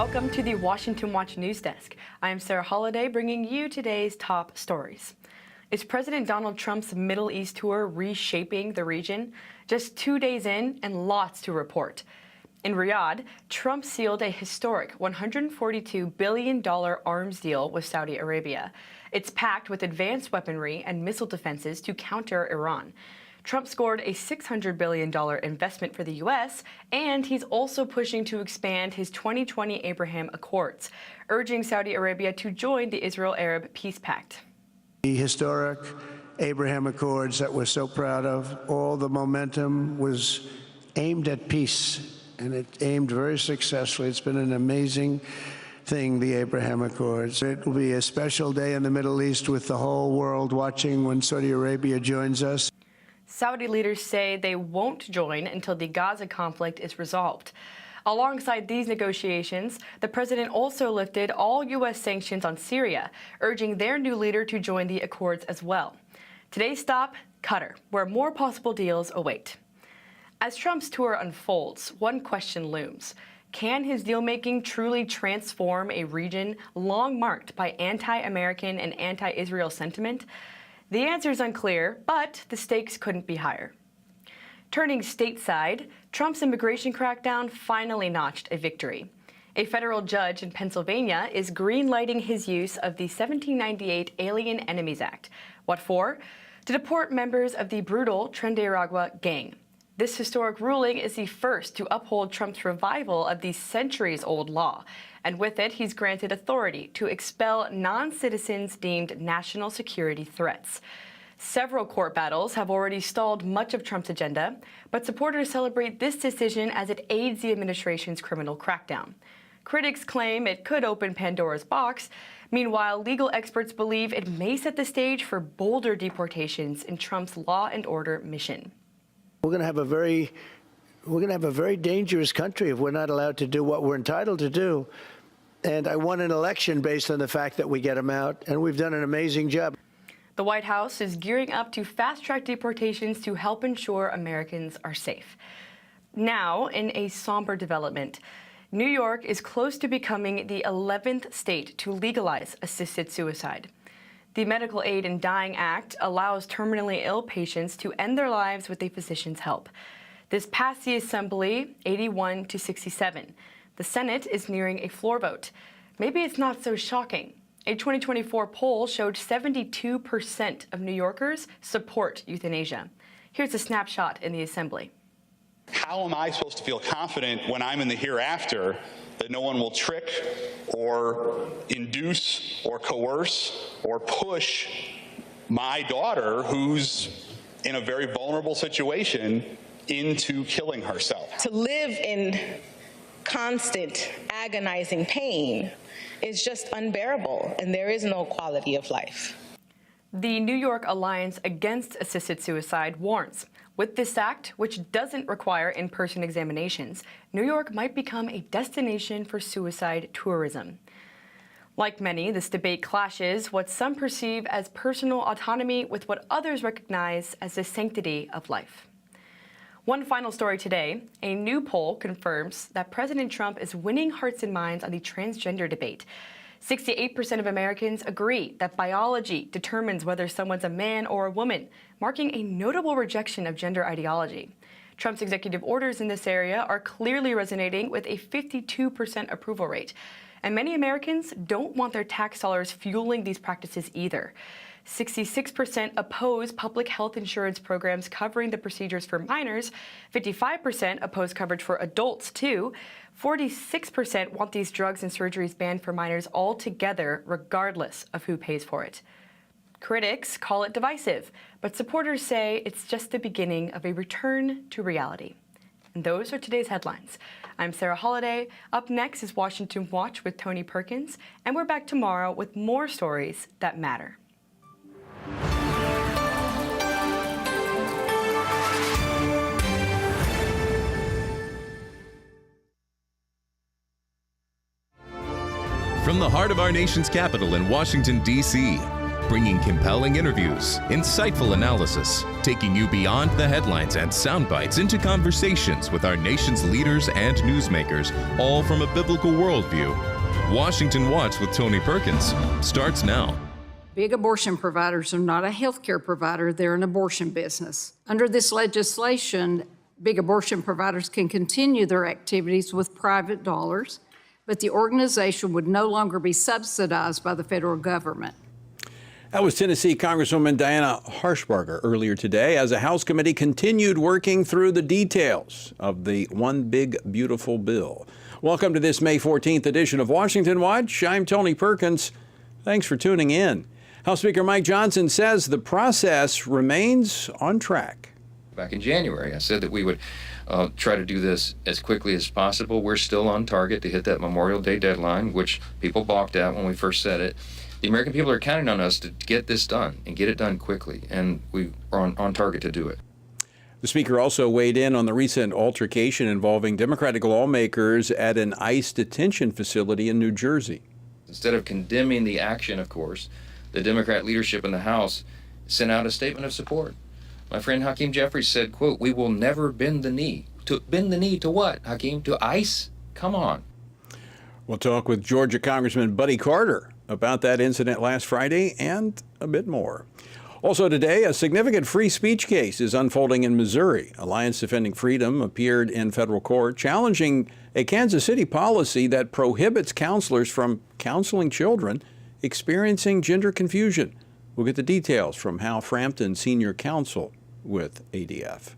Welcome to the Washington Watch News Desk. I am Sarah Holliday, bringing you today's top stories. Is President Donald Trump's Middle East tour reshaping the region? Just 2 days in and lots to report. In Riyadh, Trump sealed a historic $142 billion arms deal with Saudi Arabia. It's packed with advanced weaponry and missile defenses to counter Iran. Trump scored a $600 billion investment for the U.S., and he's also pushing to expand his 2020 Abraham Accords, urging Saudi Arabia to join the Israel-Arab Peace Pact. The historic Abraham Accords that we're so proud of, all the momentum was aimed at peace, and it aimed very successfully. It's been an amazing thing, the Abraham Accords. It will be a special day in the Middle East with the whole world watching when Saudi Arabia joins us. Saudi leaders say they won't join until the Gaza conflict is resolved. Alongside these negotiations, the president also lifted all U.S. sanctions on Syria, urging their new leader to join the accords as well. Today's stop, Qatar, where more possible deals await. As Trump's tour unfolds, one question looms. Can his deal-making truly transform a region long marked by anti-American and anti-Israel sentiment? The answer is unclear, but the stakes couldn't be higher. Turning stateside, Trump's immigration crackdown finally notched a victory. A federal judge in Pennsylvania is green-lighting his use of the 1798 Alien Enemies Act. What for? To deport members of the brutal Tren de Aragua gang. This historic ruling is the first to uphold Trump's revival of the centuries-old law, and with it, he's granted authority to expel non-citizens deemed national security threats. Several court battles have already stalled much of Trump's agenda, but supporters celebrate this decision as it aids the administration's criminal crackdown. Critics claim it could open Pandora's box. Meanwhile, legal experts believe it may set the stage for bolder deportations in Trump's law and order mission. We're going to have a very dangerous country if we're not allowed to do what we're entitled to do. And I won an election based on the fact that we get them out, and we've done an amazing job. The White House is gearing up to fast-track deportations to help ensure Americans are safe. Now, in a somber development, New York is close to becoming the 11th state to legalize assisted suicide. The Medical Aid in Dying Act allows terminally ill patients to end their lives with a physician's help. This passed the Assembly 81 to 67. The Senate is nearing a floor vote. Maybe it's not so shocking. A 2024 poll showed 72% of New Yorkers support euthanasia. Here's a snapshot in the Assembly. How am I supposed to feel confident when I'm in the hereafter that no one will trick or induce or coerce or push my daughter, who's in a very vulnerable situation, into killing herself? To live in constant, agonizing pain is just unbearable, and there is no quality of life. The New York Alliance Against Assisted Suicide warns, with this act, which doesn't require in-person examinations, New York might become a destination for suicide tourism. Like many, this debate clashes what some perceive as personal autonomy with what others recognize as the sanctity of life. One final story today, a new poll confirms that President Trump is winning hearts and minds on the transgender debate. 68% of Americans agree that biology determines whether someone's a man or a woman, marking a notable rejection of gender ideology. Trump's executive orders in this area are clearly resonating with a 52% approval rate. And many Americans don't want their tax dollars fueling these practices either. 66% oppose public health insurance programs covering the procedures for minors. 55% oppose coverage for adults, too. 46% want these drugs and surgeries banned for minors altogether, regardless of who pays for it. Critics call it divisive, but supporters say it's just the beginning of a return to reality. And those are today's headlines. I'm Sarah Holliday. Up next is Washington Watch with Tony Perkins, and we're back tomorrow with more stories that matter. From the heart of our nation's capital in Washington, D.C., bringing compelling interviews, insightful analysis, taking you beyond the headlines and sound bites into conversations with our nation's leaders and newsmakers, all from a biblical worldview. Washington Watch with Tony Perkins starts now. Big abortion providers are not a healthcare provider, they're an abortion business. Under this legislation, big abortion providers can continue their activities with private dollars, but the organization would no longer be subsidized by the federal government. That was Tennessee Congresswoman Diana Harshbarger earlier today as a House committee continued working through the details of the One Big Beautiful Bill. Welcome to this May 14th edition of Washington Watch. I'm Tony Perkins. Thanks for tuning in. House Speaker Mike Johnson says the process remains on track. Back in January, I said that we would try to do this as quickly as possible. We're still on target to hit that Memorial Day deadline, which people balked at when we first said it. The American people are counting on us to get this done and get it done quickly, and we are on target to do it. The Speaker also weighed in on the recent altercation involving Democratic lawmakers at an ICE detention facility in New Jersey. Instead of condemning the action, of course, the Democrat leadership in the House sent out a statement of support. My friend Hakeem Jeffries said, quote, "We will never bend the knee." To bend the knee to what, Hakeem? To ICE? Come on. We'll talk with Georgia Congressman Buddy Carter about that incident last Friday and a bit more. Also today, a significant free speech case is unfolding in Missouri. Alliance Defending Freedom appeared in federal court challenging a Kansas City policy that prohibits counselors from counseling children experiencing gender confusion. We'll get the details from Hal Frampton, senior counsel with ADF.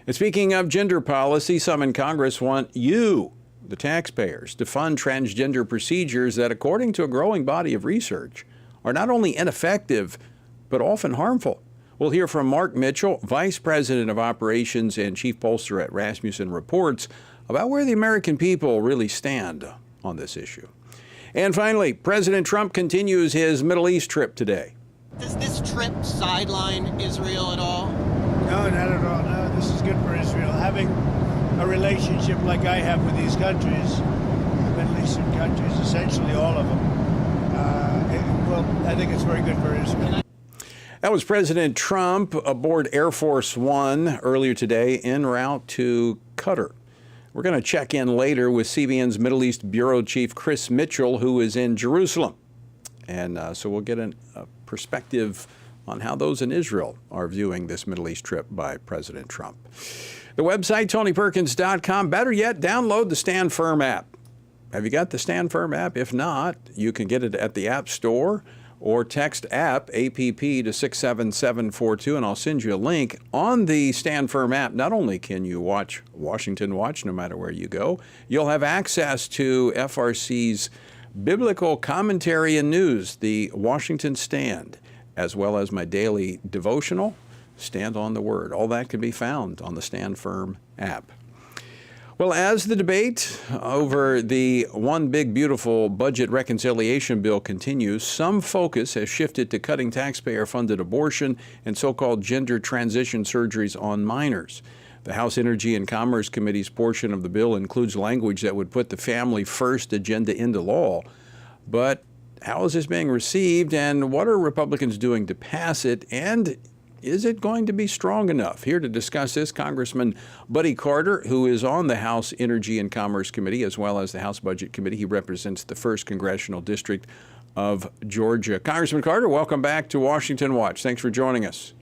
And speaking of gender policy, some in Congress want you, the taxpayers, to fund transgender procedures that, according to a growing body of research, are not only ineffective, but often harmful. We'll hear from Mark Mitchell, Vice President of Operations and Chief Pollster at Rasmussen Reports, about where the American people really stand on this issue. And finally, President Trump continues his Middle East trip today. Does this trip sideline Israel at all? No, not at all. No, this is good for Israel. Having a relationship like I have with these countries, the Middle Eastern countries, essentially all of them, I think it's very good for Israel. That was President Trump aboard Air Force One earlier today en route to Qatar. We're going to check in later with CBN's Middle East Bureau Chief Chris Mitchell, who is in Jerusalem. And so we'll get a perspective on how those in Israel are viewing this Middle East trip by President Trump. The website, TonyPerkins.com. Better yet, download the Stand Firm app. Have you got the Stand Firm app? If not, you can get it at the App Store or text app, APP, to 67742, and I'll send you a link. On the Stand Firm app, not only can you watch Washington Watch no matter where you go, you'll have access to FRC's biblical commentary and news, the Washington Stand, as well as my daily devotional, Stand on the Word. All that can be found on the Stand Firm app. Well, as the debate over the One Big Beautiful Budget Reconciliation Bill continues, some focus has shifted to cutting taxpayer-funded abortion and so-called gender transition surgeries on minors. The House Energy and Commerce Committee's portion of the bill includes language that would put the family first agenda into law. But how is this being received, and what are Republicans doing to pass it, and is it going to be strong enough? Here to discuss this, Congressman Buddy Carter, who is on the House Energy and Commerce Committee as well as the House Budget Committee. He represents the 1st Congressional District of Georgia. Congressman Carter, welcome back to Washington Watch. Thanks for joining us.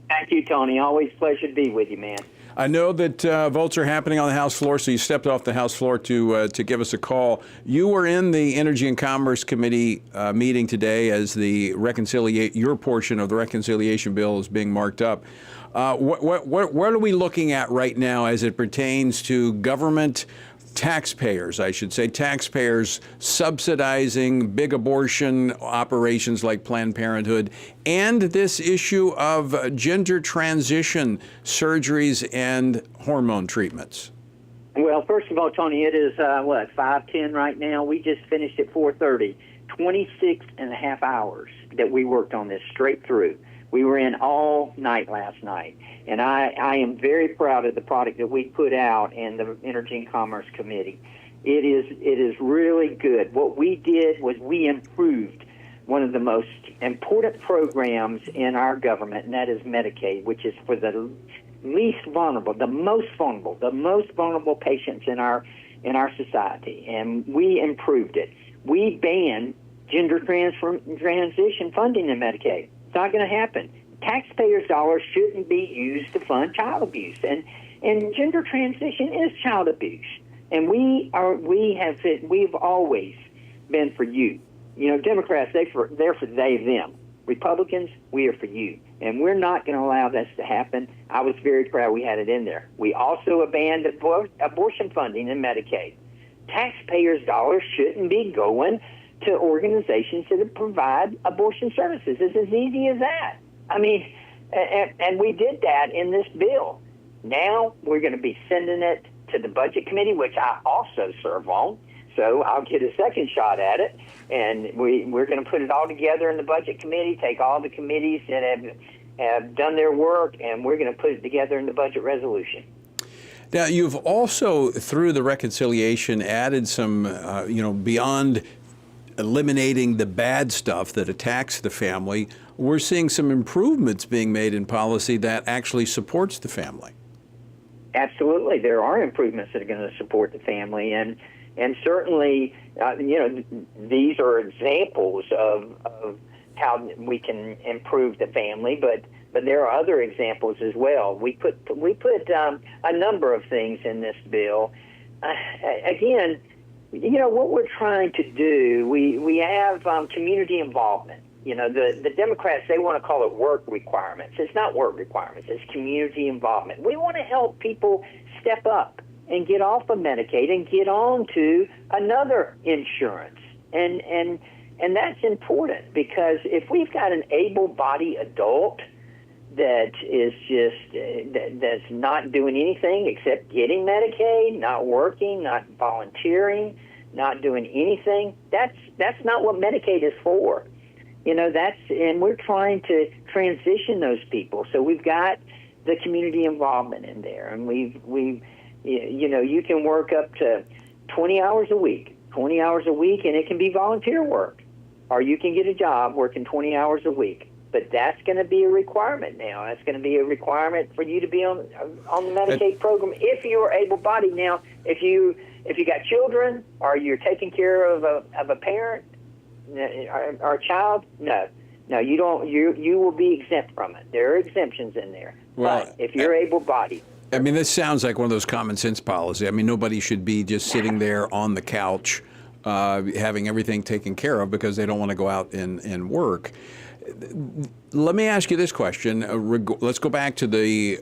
Thank you, Tony. Always a pleasure to be with you, man. I know that votes are happening on the House floor, so you stepped off the House floor to give us a call. You were in the Energy and Commerce Committee meeting today as your portion of the reconciliation bill is being marked up. What are we looking at right now as it pertains to government taxpayers, I should say, taxpayers subsidizing big abortion operations like Planned Parenthood, and this issue of gender transition surgeries and hormone treatments? Well, first of all, Tony, it is, 5:10 right now. We just finished at 4:30, 26 and a half hours that we worked on this straight through. We were in all night last night, and I am very proud of the product that we put out in the Energy and Commerce Committee. It is really good. What we did was we improved one of the most important programs in our government, and that is Medicaid, which is for the least vulnerable, the most vulnerable patients in our society, and we improved it. We banned gender transition funding in Medicaid. It's not going to happen. Taxpayers' dollars shouldn't be used to fund child abuse, and gender transition is child abuse. And we've always been for you. You know, Democrats, they're for they, them. Republicans, we are for you. And we're not going to allow this to happen. I was very proud we had it in there. We also abandoned abortion funding in Medicaid. Taxpayers' dollars shouldn't be going to organizations that provide abortion services. It's as easy as that. I mean, and we did that in this bill. Now we're going to be sending it to the Budget Committee, which I also serve on. So I'll get a second shot at it, and we're going to put it all together in the Budget Committee, take all the committees that have done their work, and we're going to put it together in the budget resolution. Now, you've also, through the reconciliation, added some, beyond eliminating the bad stuff that attacks the family, we're seeing some improvements being made in policy that actually supports the family. Absolutely. There are improvements that are going to support the family, and certainly, these are examples of how we can improve the family, but there are other examples as well. We put a number of things in this bill. Again, what we're trying to do, we have community involvement. The Democrats, they want to call it work requirements. It's not work requirements. It's community involvement. We want to help people step up and get off of Medicaid and get on to another insurance. And that's important, because if we've got an able-bodied adult that is that's not doing anything except getting Medicaid, not working, not volunteering, not doing anything, that's not what Medicaid is for. And we're trying to transition those people. So we've got the community involvement in there, and you can work up to 20 hours a week, and it can be volunteer work, or you can get a job working 20 hours a week. But that's going to be a requirement now. That's going to be a requirement for you to be on the Medicaid program if you are able-bodied. Now, if you got children, or you're taking care of a parent or a child, no, you don't. You will be exempt from it. There are exemptions in there. Well, but if you're able-bodied. I mean, this sounds like one of those common sense policies. I mean, nobody should be just sitting there on the couch having everything taken care of because they don't want to go out and work. Let me ask you this question. Let's go back to the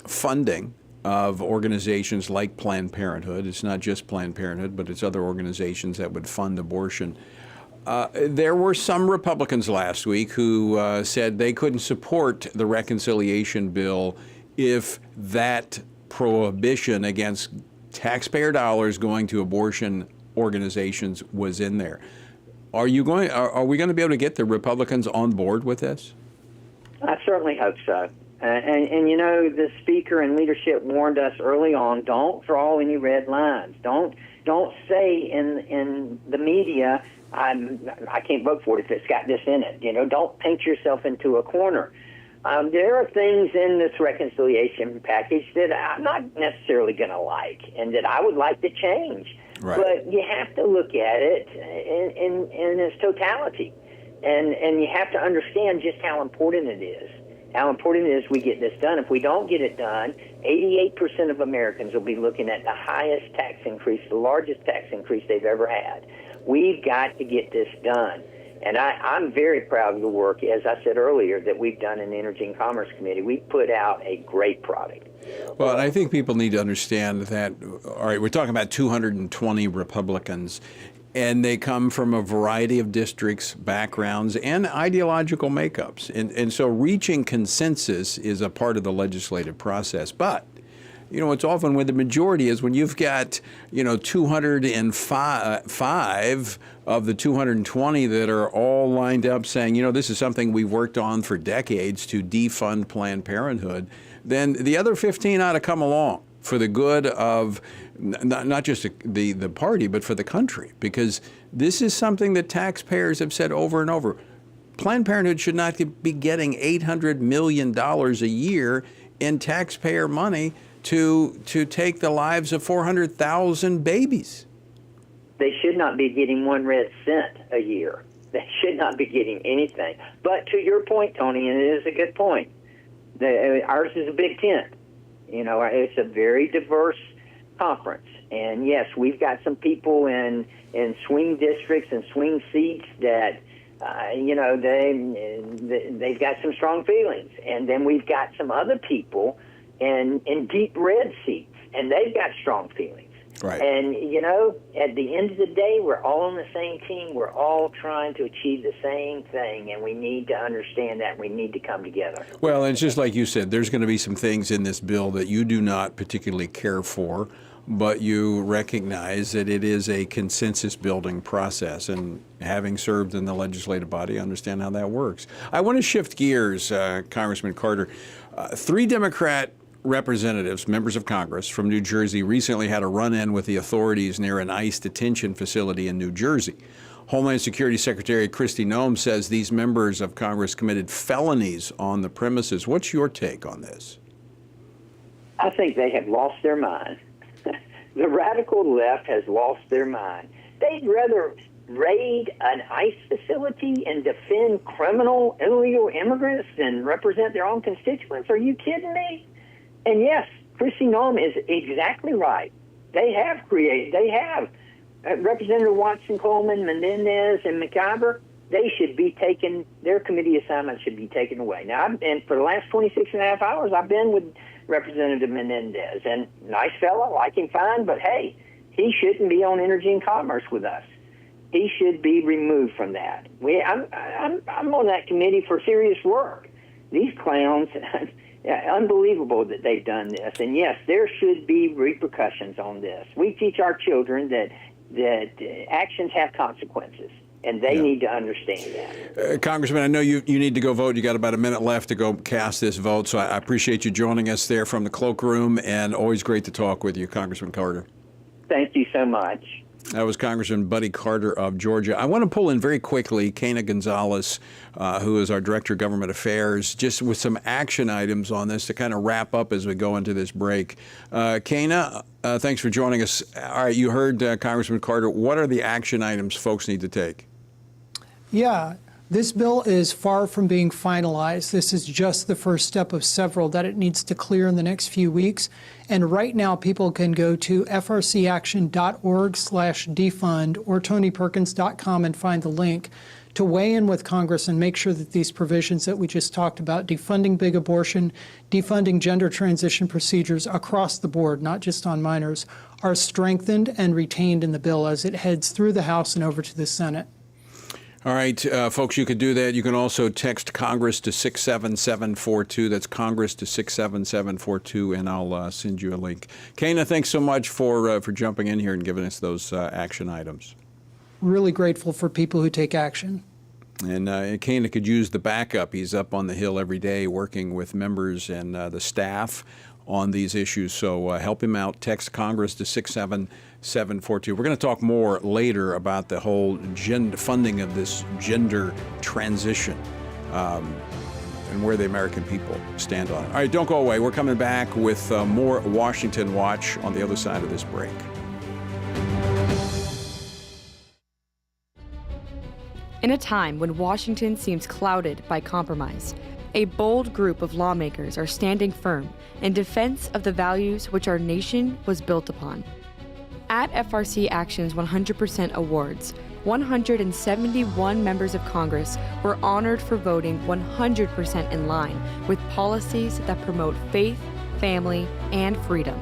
funding of organizations like Planned Parenthood. It's not just Planned Parenthood, but it's other organizations that would fund abortion. There were some Republicans last week who said they couldn't support the reconciliation bill if that prohibition against taxpayer dollars going to abortion organizations was in there. Are we going to be able to get the Republicans on board with this? I certainly hope so. And the Speaker and leadership warned us early on, don't draw any red lines. Don't say in the media, I can't vote for it if it's got this in it. Don't paint yourself into a corner. There are things in this reconciliation package that I'm not necessarily going to like and that I would like to change. Right. But you have to look at it in its totality. And you have to understand just how important it is. How important it is we get this done. If we don't get it done, 88% of Americans will be looking at the highest tax increase, the largest tax increase they've ever had. We've got to get this done. And I'm very proud of the work, as I said earlier, that we've done in the Energy and Commerce Committee. We've put out a great product. Well, I think people need to understand that, all right, we're talking about 220 Republicans, and they come from a variety of districts, backgrounds, and ideological makeups. And so reaching consensus is a part of the legislative process. But what's often with the majority is when you've got, 205 of the 220 that are all lined up saying, this is something we've worked on for decades to defund Planned Parenthood, then the other 15 ought to come along. for the good of not just the party, but for the country, because this is something that taxpayers have said over and over. Planned Parenthood should not be getting $800 million a year in taxpayer money to take the lives of 400,000 babies. They should not be getting 1 red cent a year. They should not be getting anything. But to your point, Tony, and it is a good point, ours is a big tent. You know, it's a very diverse conference. And yes, we've got some people in swing districts and swing seats that, you know, they've got some strong feelings. And then we've got some other people in deep red seats, and they've got strong feelings. Right. And, you know, at the end of the day, we're all on the same team. We're all trying to achieve the same thing, and we need to understand that. We need to come together. Well, and it's just like you said, there's going to be some things in this bill that you do not particularly care for, but you recognize that it is a consensus-building process. And having served in the legislative body, I understand how that works. I want to shift gears, Congressman Carter. 3 Democrat representatives, members of Congress from New Jersey, recently had a run-in with the authorities near an ICE detention facility in New Jersey. Homeland Security Secretary Kristi Noem says these members of Congress committed felonies on the premises. What's your take on this? I think they have lost their mind. The radical left has lost their mind. They'd rather raid an ICE facility and defend criminal illegal immigrants than represent their own constituents. Are you kidding me? And yes, Kristi Noem is exactly right. They have Representative Watson, Coleman, Menendez, and McIver. They should be taken, their committee assignments should be taken away. Now, and for the last 26 and a half hours, I've been with Representative Menendez, and nice fellow, like him fine, but hey, he shouldn't be on Energy and Commerce with us. He should be removed from that. I'm on that committee for serious work. These clowns, unbelievable that they've done this. And yes, there should be repercussions on this. We teach our children that actions have consequences, and they need to understand that. Congressman, I know you need to go vote. You got about a minute left to go cast this vote, so I appreciate you joining us there from the cloakroom, and always great to talk with you, Congressman Carter. Thank you so much. That was Congressman Buddy Carter of Georgia. I want to pull in very quickly Kana Gonzalez, who is our Director of Government Affairs, just with some action items on this to kind of wrap up as we go into this break. Kana, thanks for joining us. All right, you heard Congressman Carter. What are the action items folks need to take? Yeah, this bill is far from being finalized. This is just the first step of several that it needs to clear in the next few weeks. And right now, people can go to frcaction.org/defund or tonyperkins.com and find the link to weigh in with Congress and make sure that these provisions that we just talked about, defunding big abortion, defunding gender transition procedures across the board, not just on minors, are strengthened and retained in the bill as it heads through the House and over to the Senate. All right, folks, you could do that. You can also text Congress to 67742. That's Congress to 67742, and I'll send you a link. Kana, thanks so much for jumping in here and giving us those action items. Really grateful for people who take action. And Kana could use the backup. He's up on the Hill every day working with members and the staff on these issues. So help him out. Text Congress to 67742. We're going to talk more later about the whole funding of this gender transition and where the American people stand on it. All right, don't go away. We're coming back with more Washington Watch on the other side of this break. In a time when Washington seems clouded by compromise, a bold group of lawmakers are standing firm in defense of the values which our nation was built upon. At FRC Action's 100% Awards, 171 members of Congress were honored for voting 100% in line with policies that promote faith, family, and freedom.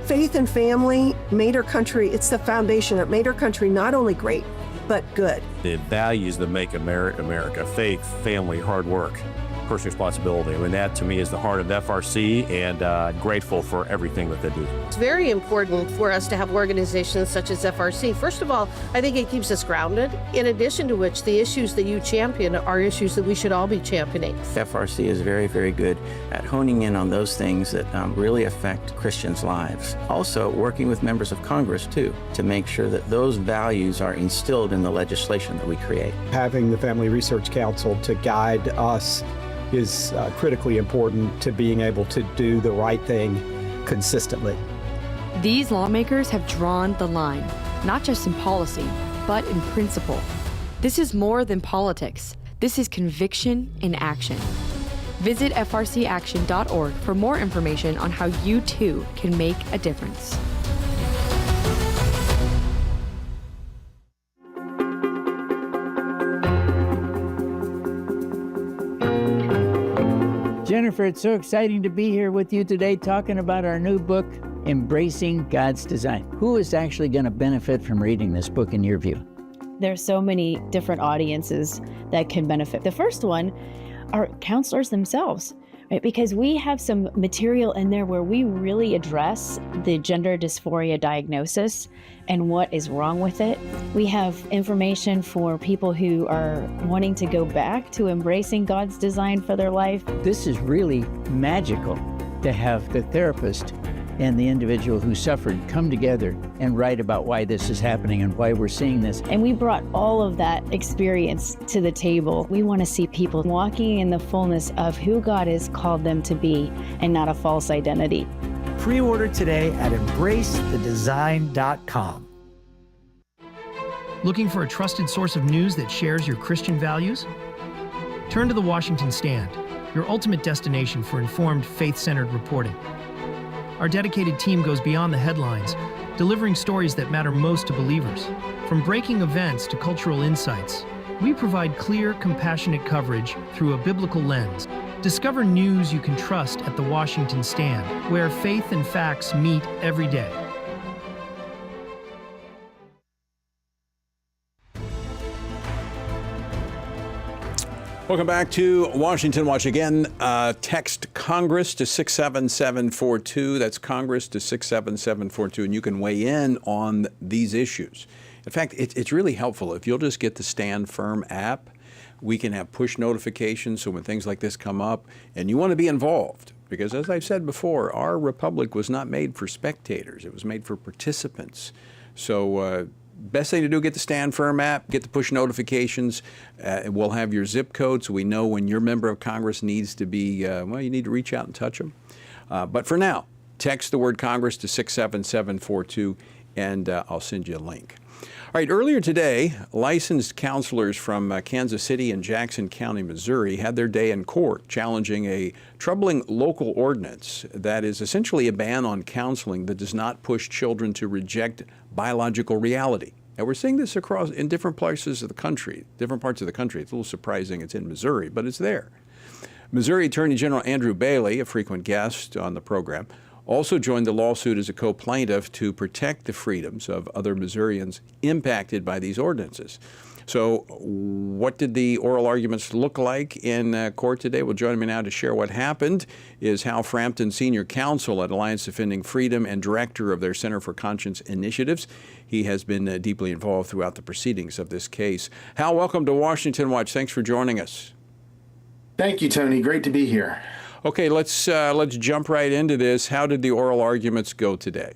Faith and family made our country, it's the foundation that made our country not only great, but good. The values that make America, faith, family, hard work, personal responsibility. I mean, that to me is the heart of FRC, and grateful for everything that they do. It's very important for us to have organizations such as FRC. First of all, I think it keeps us grounded, in addition to which the issues that you champion are issues that we should all be championing. FRC is very, very good at honing in on those things that really affect Christians' lives. Also, working with members of Congress, too, to make sure that those values are instilled in the legislation that we create. Having the Family Research Council to guide us is critically important to being able to do the right thing consistently. These lawmakers have drawn the line, not just in policy, but in principle. This is more than politics. This is conviction in action. Visit frcaction.org for more information on how you too can make a difference. Jennifer, it's so exciting to be here with you today talking about our new book, Embracing God's Design. Who is actually going to benefit from reading this book in your view? There's so many different audiences that can benefit. The first one are counselors themselves, right? Because we have some material in there where we really address the gender dysphoria diagnosis and what is wrong with it. We have information for people who are wanting to go back to embracing God's design for their life. This is really magical to have the therapist and the individual who suffered come together and write about why this is happening and why we're seeing this. And we brought all of that experience to the table. We want to see people walking in the fullness of who God has called them to be and not a false identity. Pre-order today at embracethedesign.com. Looking for a trusted source of news that shares your Christian values? Turn to the Washington Stand, your ultimate destination for informed, faith-centered reporting. Our dedicated team goes beyond the headlines, delivering stories that matter most to believers. From breaking events to cultural insights, we provide clear, compassionate coverage through a biblical lens. Discover news you can trust at the Washington Stand, where faith and facts meet every day. Welcome back to Washington Watch. Again, text Congress to 67742. That's Congress to 67742, and you can weigh in on these issues. In fact, it's really helpful if you'll just get the Stand Firm app. We can have push notifications so when things like this come up, and you want to be involved, because as I've said before, our republic was not made for spectators. It was made for participants. So best thing to do, get the Stand Firm app, get the push notifications. We'll have your zip code so we know when your member of Congress needs to be, well, you need to reach out and touch them. But for now, text the word Congress to 67742, and I'll send you a link. All right, earlier today, licensed counselors from Kansas City and Jackson County, Missouri, had their day in court challenging a troubling local ordinance that is essentially a ban on counseling that does not push children to reject biological reality. And we're seeing this across in different places of the country, different parts of the country. It's a little surprising it's in Missouri, but it's there. Missouri Attorney General Andrew Bailey, a frequent guest on the program, also joined the lawsuit as a co-plaintiff to protect the freedoms of other Missourians impacted by these ordinances. So what did the oral arguments look like in court today? Well, joining me now to share what happened is Hal Frampton, Senior Counsel at Alliance Defending Freedom and Director of their Center for Conscience Initiatives. He has been deeply involved throughout the proceedings of this case. Hal, welcome to Washington Watch. Thanks for joining us. Thank you, Tony. Great to be here. Okay, let's jump right into this. How did the oral arguments go today?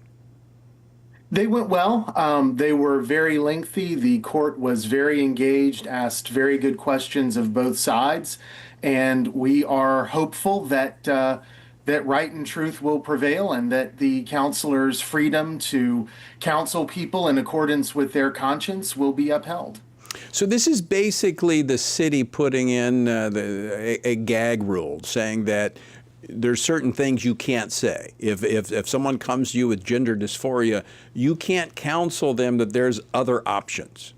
They went well. They were very lengthy. The court was very engaged, asked very good questions of both sides, and we are hopeful that that right and truth will prevail and that the counselors' freedom to counsel people in accordance with their conscience will be upheld. So this is basically the city putting in a gag rule saying that there's certain things you can't say. If someone comes to you with gender dysphoria, you can't counsel them that there's other options.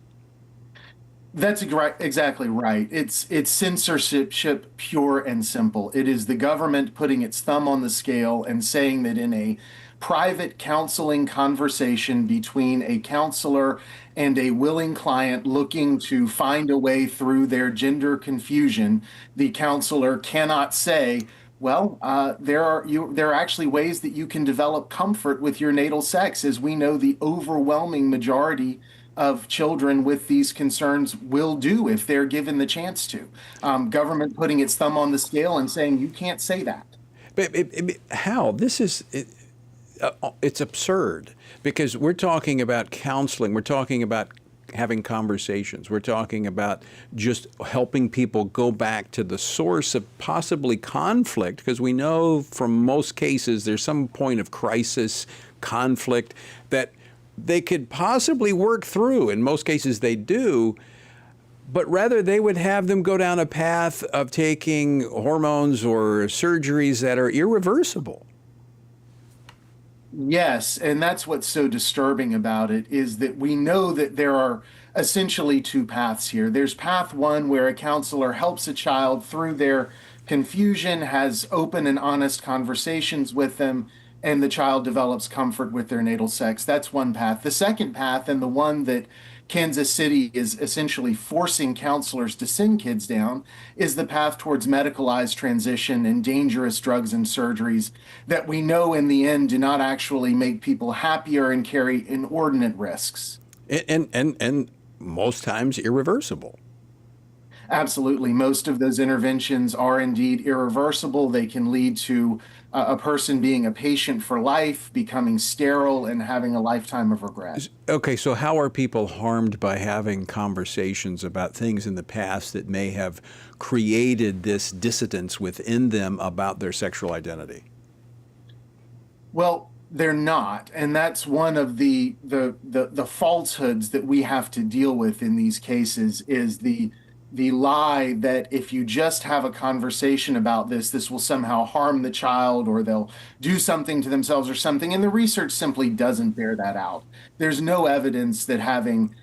That's exactly right. It's censorship, pure and simple. It is the government putting its thumb on the scale and saying that in a private counseling conversation between a counselor and a willing client looking to find a way through their gender confusion, the counselor cannot say, well, there are actually ways that you can develop comfort with your natal sex. As we know, the overwhelming majority of children with these concerns will do if they're given the chance to. Government putting its thumb on the scale and saying, you can't say that. But how? This is, it's absurd, because we're talking about counseling, we're talking about having conversations, we're talking about just helping people go back to the source of possibly conflict, because we know from most cases there's some point of crisis, conflict that they could possibly work through. In most cases they do, but rather they would have them go down a path of taking hormones or surgeries that are irreversible. Yes, and that's what's so disturbing about it, is that we know that there are essentially two paths here. There's path one, where a counselor helps a child through their confusion, has open and honest conversations with them, and the child develops comfort with their natal sex. That's one path. The second path, and the one that Kansas City is essentially forcing counselors to send kids down, is the path towards medicalized transition and dangerous drugs and surgeries that we know in the end do not actually make people happier and carry inordinate risks. And most times irreversible. Absolutely. Most of those interventions are indeed irreversible. They can lead to a person being a patient for life, becoming sterile, and having a lifetime of regret. Okay, so how are people harmed by having conversations about things in the past that may have created this dissidence within them about their sexual identity? Well, they're not, and that's one of the falsehoods that we have to deal with in these cases, is the lie that if you just have a conversation about this will somehow harm the child, or they'll do something to themselves or something. And the research simply doesn't bear that out. There's no evidence that having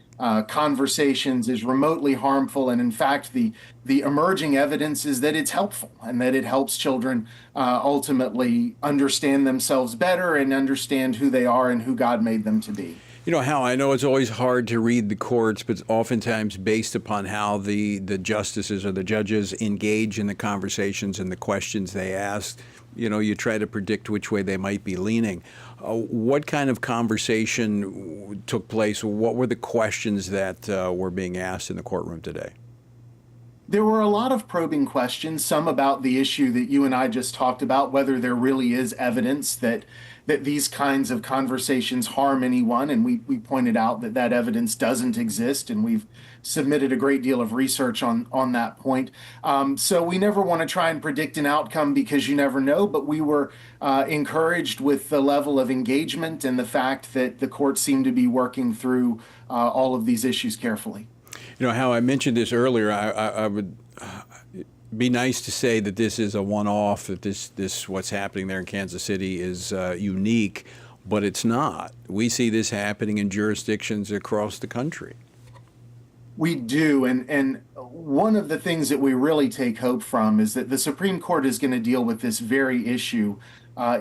conversations is remotely harmful. And in fact, the emerging evidence is that it's helpful, and that it helps children ultimately understand themselves better and understand who they are and who God made them to be. You know, Hal, I know it's always hard to read the courts, but oftentimes based upon how the justices or the judges engage in the conversations and the questions they ask, you know, you try to predict which way they might be leaning. What kind of conversation took place? What were the questions that were being asked in the courtroom today? There were a lot of probing questions, some about the issue that you and I just talked about, whether there really is evidence that these kinds of conversations harm anyone. And we pointed out that that evidence doesn't exist, and we've submitted a great deal of research on that point. So we never want to try and predict an outcome, because you never know, but we were encouraged with the level of engagement and the fact that the court seemed to be working through all of these issues carefully. You know, how I mentioned this earlier, I would be nice to say that this is a one-off, that this what's happening there in Kansas City is unique, but it's not. We see this happening in jurisdictions across the country. We do, and one of the things that we really take hope from is that the Supreme Court is going to deal with this very issue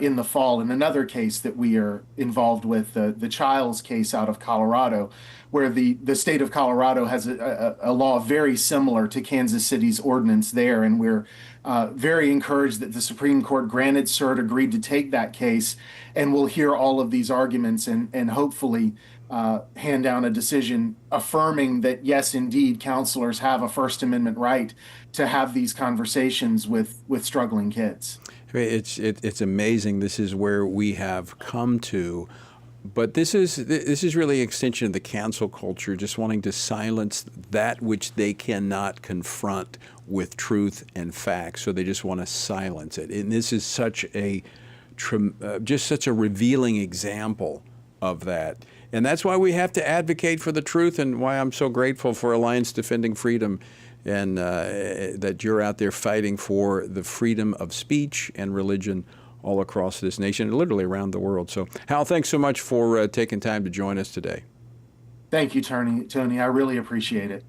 in the fall in another case that we are involved with, the Childs case out of Colorado, where the state of Colorado has a law very similar to Kansas City's ordinance there. And we're very encouraged that the Supreme Court granted cert, agreed to take that case, and we'll hear all of these arguments and hopefully hand down a decision affirming that, yes, indeed, counselors have a First Amendment right to have these conversations with struggling kids. It's amazing. This is where we have come to. But this is really an extension of the cancel culture, just wanting to silence that which they cannot confront with truth and facts. So they just want to silence it. And this is such a revealing example of that. And that's why we have to advocate for the truth, and why I'm so grateful for Alliance Defending Freedom, and that you're out there fighting for the freedom of speech and religion all across this nation, and literally around the world. So, Hal, thanks so much for taking time to join us today. Thank you, Tony. I really appreciate it.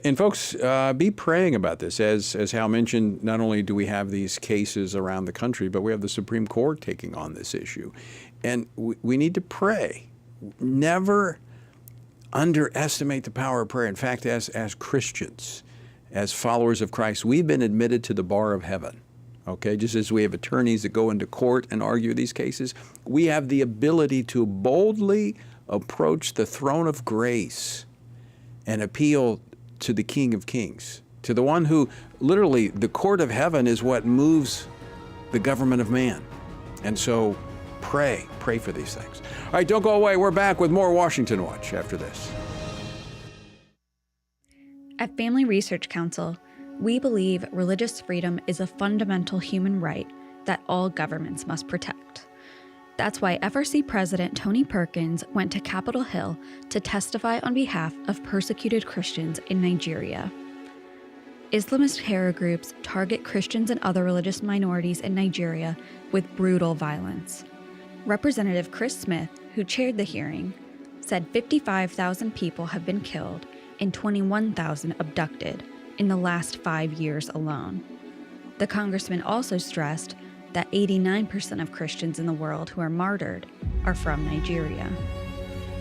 And folks, be praying about this. As Hal mentioned, not only do we have these cases around the country, but we have the Supreme Court taking on this issue. And we need to pray. Never underestimate the power of prayer. In fact, as Christians, as followers of Christ, we've been admitted to the bar of heaven. Okay, just as we have attorneys that go into court and argue these cases, we have the ability to boldly approach the throne of grace and appeal to the King of Kings, to the one who, literally, the court of heaven is what moves the government of man. And so pray for these things. All right, don't go away. We're back with more Washington Watch after this. At Family Research Council, we believe religious freedom is a fundamental human right that all governments must protect. That's why FRC President Tony Perkins went to Capitol Hill to testify on behalf of persecuted Christians in Nigeria. Islamist terror groups target Christians and other religious minorities in Nigeria with brutal violence. Representative Chris Smith, who chaired the hearing, said 55,000 people have been killed and 21,000 abducted in the last 5 years alone. The congressman also stressed that 89% of Christians in the world who are martyred are from Nigeria.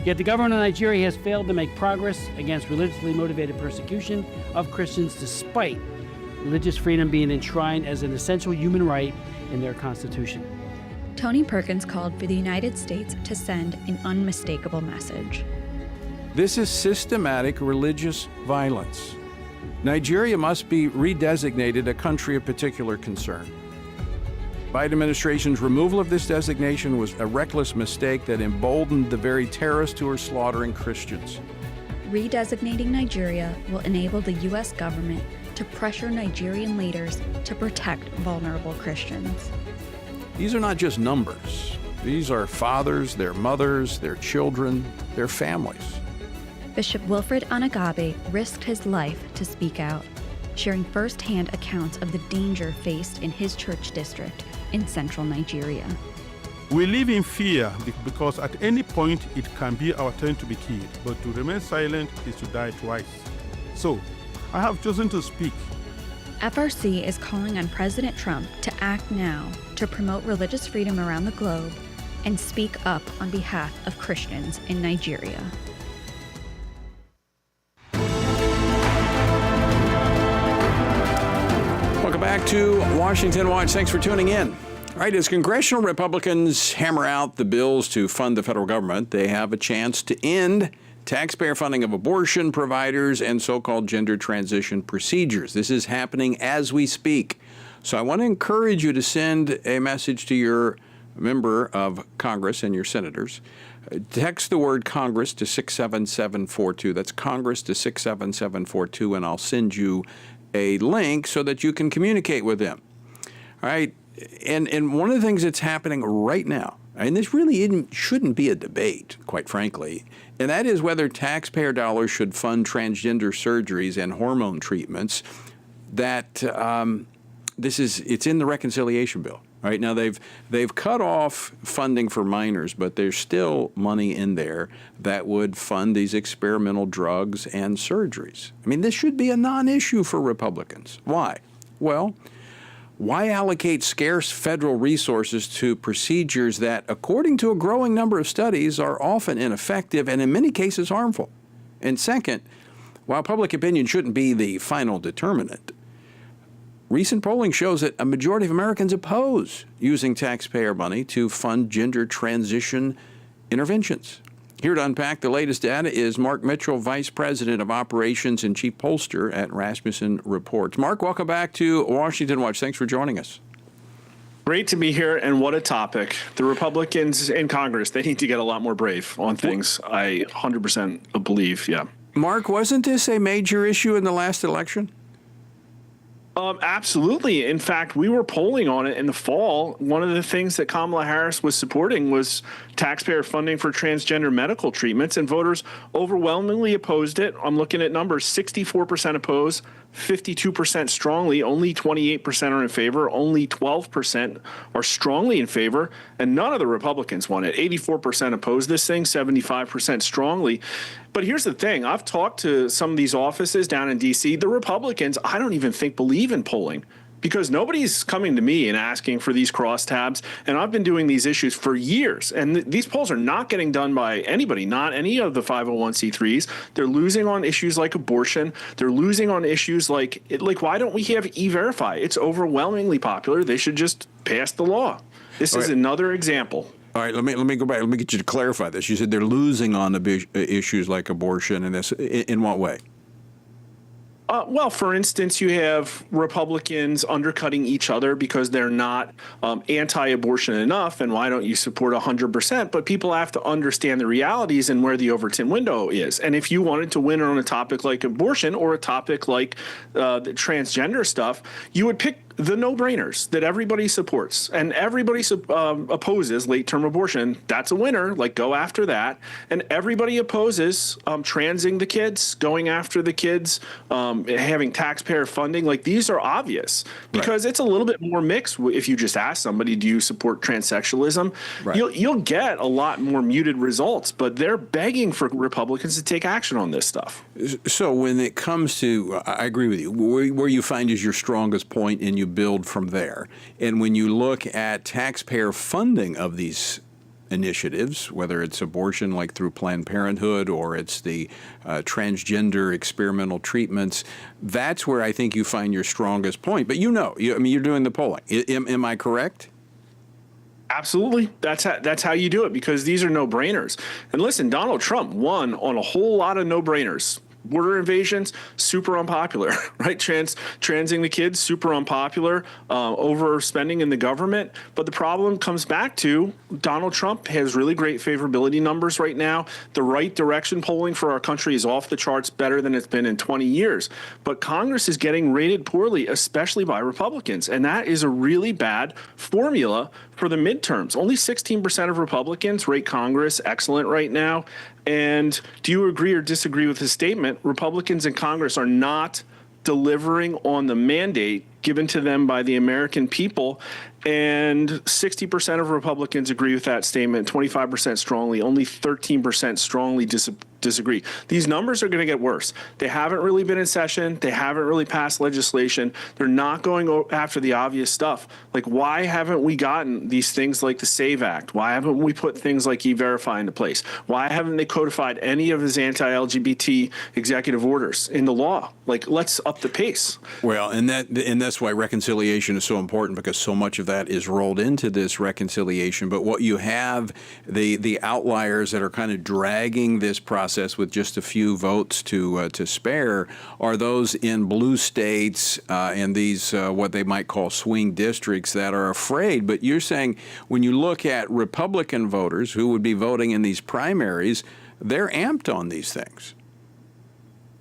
Yet the government of Nigeria has failed to make progress against religiously motivated persecution of Christians despite religious freedom being enshrined as an essential human right in their constitution. Tony Perkins called for the United States to send an unmistakable message. This is systematic religious violence. Nigeria must be redesignated a country of particular concern. Biden administration's removal of this designation was a reckless mistake that emboldened the very terrorists who are slaughtering Christians. Redesignating Nigeria will enable the U.S. government to pressure Nigerian leaders to protect vulnerable Christians. These are not just numbers. These are fathers, their mothers, their children, their families. Bishop Wilfred Anagabe risked his life to speak out, sharing firsthand accounts of the danger faced in his church district in central Nigeria. We live in fear because at any point it can be our turn to be killed, but to remain silent is to die twice. So, I have chosen to speak. FRC is calling on President Trump to act now to promote religious freedom around the globe and speak up on behalf of Christians in Nigeria. Welcome back to Washington Watch. Thanks for tuning in. All right, as congressional Republicans hammer out the bills to fund the federal government, they have a chance to end taxpayer funding of abortion providers and so-called gender transition procedures. This is happening as we speak. So I want to encourage you to send a message to your member of Congress and your senators. Text the word Congress to 67742. That's Congress to 67742, and I'll send you a link so that you can communicate with them. All right, and one of the things that's happening right now, and this really shouldn't be a debate, quite frankly, and that is whether taxpayer dollars should fund transgender surgeries and hormone treatments. That it's in the reconciliation bill. Right now, they've cut off funding for minors, but there's still money in there that would fund these experimental drugs and surgeries. I mean, this should be a non-issue for Republicans. Why? Well, why allocate scarce federal resources to procedures that, according to a growing number of studies, are often ineffective and in many cases harmful? And second, while public opinion shouldn't be the final determinant, recent polling shows that a majority of Americans oppose using taxpayer money to fund gender transition interventions. Here to unpack the latest data is Mark Mitchell, Vice President of Operations and Chief Pollster at Rasmussen Reports. Mark, welcome back to Washington Watch. Thanks for joining us. Great to be here, and what a topic. The Republicans in Congress, they need to get a lot more brave on things. I 100% believe, yeah. Mark, wasn't this a major issue in the last election? Absolutely. In fact, we were polling on it in the fall. One of the things that Kamala Harris was supporting was taxpayer funding for transgender medical treatments, and voters overwhelmingly opposed it. I'm looking at numbers: 64% oppose, 52% strongly, only 28% are in favor, only 12% are strongly in favor, and none of the Republicans won it. 84% oppose this thing, 75% strongly. But here's the thing. I've talked to some of these offices down in D.C. The Republicans, I don't even think, believe in polling. because nobody's coming to me and asking for these crosstabs. And I've been doing these issues for years. And these polls are not getting done by anybody, not any of the 501c3s. They're losing on issues like abortion. They're losing on issues like why don't we have E-Verify? It's overwhelmingly popular. They should just pass the law. This is another example. All right, let me go back. Let me get you to clarify this. You said they're losing on the issues like abortion and this. In what way? Well, for instance, you have Republicans undercutting each other because they're not anti-abortion enough, and why don't you support 100%? But people have to understand the realities and where the Overton window is. And if you wanted to win on a topic like abortion or a topic like the transgender stuff, you would pick the no-brainers that everybody supports, and everybody opposes late-term abortion. That's a winner. Like, go after that. And everybody opposes transing the kids, going after the kids, having taxpayer funding. Like, these are obvious because it's a little bit more mixed. If you just ask somebody, do you support transsexualism? You'll get a lot more muted results, but they're begging for Republicans to take action on this stuff. So when it comes to, I agree with you, where you find is your strongest point and you build from there. And when you look at taxpayer funding of these initiatives, whether it's abortion like through Planned Parenthood or it's the transgender experimental treatments, that's where I think you find your strongest point. But you're doing the polling. Am I correct? Absolutely. That's how you do it, because these are no-brainers. And listen, Donald Trump won on a whole lot of no-brainers. Border invasions, super unpopular, right? Transing the kids, super unpopular, overspending in the government. But the problem comes back to Donald Trump has really great favorability numbers right now. The right direction polling for our country is off the charts, better than it's been in 20 years. But Congress is getting rated poorly, especially by Republicans. And that is a really bad formula for the midterms. Only 16% of Republicans rate Congress excellent right now. And do you agree or disagree with his statement? Republicans in Congress are not delivering on the mandate given to them by the American people. And 60% of Republicans agree with that statement, 25% strongly, only 13% strongly disagree. These numbers are going to get worse. They haven't really been in session. They haven't really passed legislation. They're not going after the obvious stuff. Like, why haven't we gotten these things like the SAVE Act? Why haven't we put things like E-Verify into place? Why haven't they codified any of his anti-LGBT executive orders in the law? Like, let's up the pace. Well, and that's why reconciliation is so important, because so much of that is rolled into this reconciliation. But what you have, the outliers that are kind of dragging this process with just a few votes to spare, are those in blue states and these what they might call swing districts that are afraid. But you're saying when you look at Republican voters who would be voting in these primaries, they're amped on these things.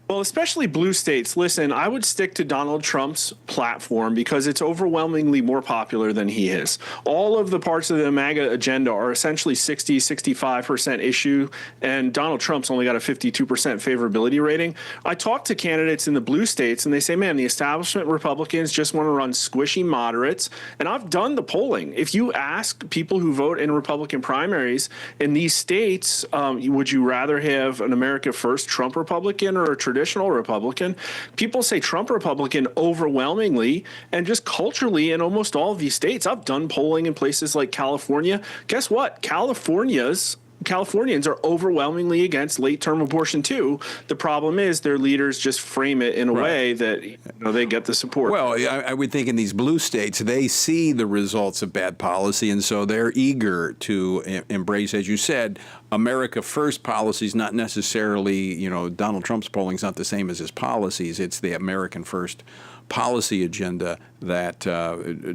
Well, especially blue states. Listen, I would stick to Donald Trump's platform because it's overwhelmingly more popular than he is. All of the parts of the MAGA agenda are essentially 60, 65% issue, and Donald Trump's only got a 52% favorability rating. I talk to candidates in the blue states, and they say, man, the establishment Republicans just want to run squishy moderates. And I've done the polling. If you ask people who vote in Republican primaries in these states, would you rather have an America First Trump Republican or a traditional Republican? People say Trump Republican overwhelmingly, and just culturally in almost all of these states. I've done polling in places like California. Guess what? Californians are overwhelmingly against late-term abortion too. The problem is their leaders just frame it in a way that they get the support. Well, I would think in these blue states, they see the results of bad policy, and so they're eager to embrace, as you said, America First policies, not necessarily, Donald Trump's polling is not the same as his policies. It's the American First policy agenda that